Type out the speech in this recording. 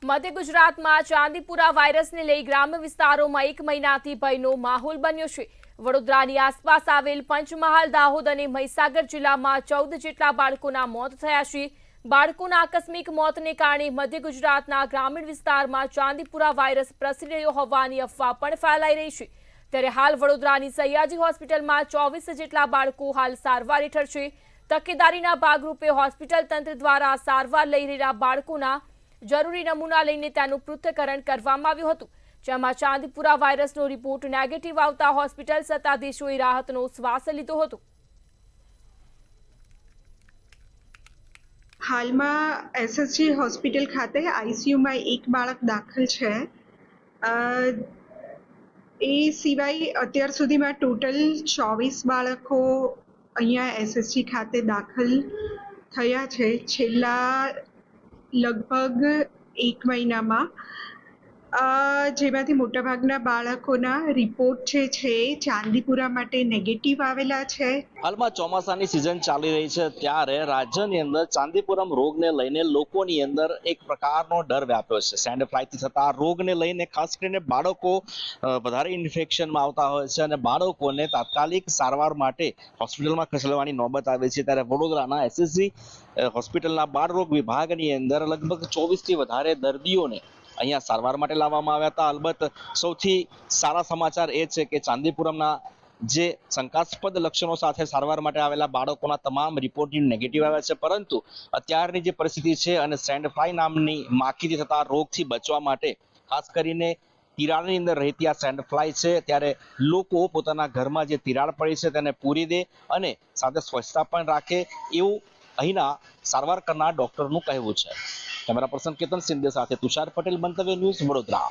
મધ્ય ગુજરાતમાં ચાંદીપુરા વાયરસને લઈ ગ્રામ્ય વિસ્તારોમાં 1 મહિનાથી ભયનો માહોલ બન્યો છે। વડોદરાની આસપાસ આવેલ પંચમહાલ, દાહોદ અને મહીસાગર જિલ્લામાં 14 જેટલા બાળકોના મોત થયા છે। બાળકોના આકસ્મિક મોતને કારણે મધ્ય ગુજરાતના ગ્રામીણ વિસ્તારમાં ચાંદીપુરા વાયરસ પ્રસરી રહ્યો હોવાની અફવા પણ ફેલાઈ રહી છે। ત્યારે હાલ વડોદરાની સયાજી હોસ્પિટલમાં 24 જેટલા બાળકો હાલ સારવાર હેઠળ છે। તકેદારીના ભાગરૂપે હોસ્પિટલ તંત્ર દ્વારા સારવાર લઈ રહેલા બાળકોના જરૂરી નમૂના લઈને તેનું પૃથ્થકરણ કરવામાં આવ્યું હતું, જેમાં ચાંદીપુરા વાયરસનો રિપોર્ટ નેગેટિવ આવતા હોસ્પિટલ સત્તાધીશોએ રાહતનો શ્વાસ લીધો હતો। હાલમાં એસએસજી હોસ્પિટલ ખાતે આઈસીયુમાં એક બાળક દાખલ છે। એ સિવાય અત્યાર સુધીમાં ટોટલ 24 બાળકો અહીંયા એસએસજી ખાતે દાખલ થયા છે છેલ્લા લગભગ 1 મહિનામાં, જેમાંથી મોટાભાગના બાળકોના રિપોર્ટ છે ચાંદીપુરા માટે નેગેટિવ આવેલા છે। હાલમાં ચોમાસાની સિઝન ચાલી રહી છે ત્યારે રાજ્યની અંદર ચાંદીપુરમ રોગને લઈને લોકોની અંદર એક પ્રકારનો ડર વ્યાપ્યો છે। સેન્ડ ફ્લાયથી થતા રોગને લઈને ખાસ કરીને બાળકો વધારે ઇન્ફેક્શનમાં આવતા હોય છે અને બાળકોને તાત્કાલિક સારવાર માટે હોસ્પિટલમાં ખસેડવાની નોબત આવે છે। ત્યારે વડોદરાના એસએસજી હોસ્પિટલના બાળરોગ વિભાગની અંદર લગભગ 24થી વધારે દર્દીઓને અહીંયા સારવાર માટે લાવવામાં આવ્યા હતા। અલબત્ત સૌથી સારા સમાચાર એ છે કે ચાંદીપુરમના જે શંકાસ્પદ લક્ષણો સાથે સારવાર માટે આવેલા બાળકોના તમામ રિપોર્ટ નેગેટિવ આવ્યા છે, પરંતુ અત્યારની જે પરિસ્થિતિ છે અને સેન્ડ ફ્લાય નામની માખીથી થતા રોગથી બચવા માટે ખાસ કરીને તિરાડની અંદર રહેતી આ સેન્ડ ફ્લાય છે, ત્યારે લોકો પોતાના ઘરમાં જે તિરાડ પડી છે તેને પૂરી દે અને સાથે સ્વચ્છતા પણ રાખે એવું અહીંના સારવાર કરનાર ડોક્ટરનું કહેવું છે। કેમેરા પર્સન કેતન સિંધે સાથે તુષાર પટેલ, મંતવ્ય ન્યૂઝ, વડોદરા।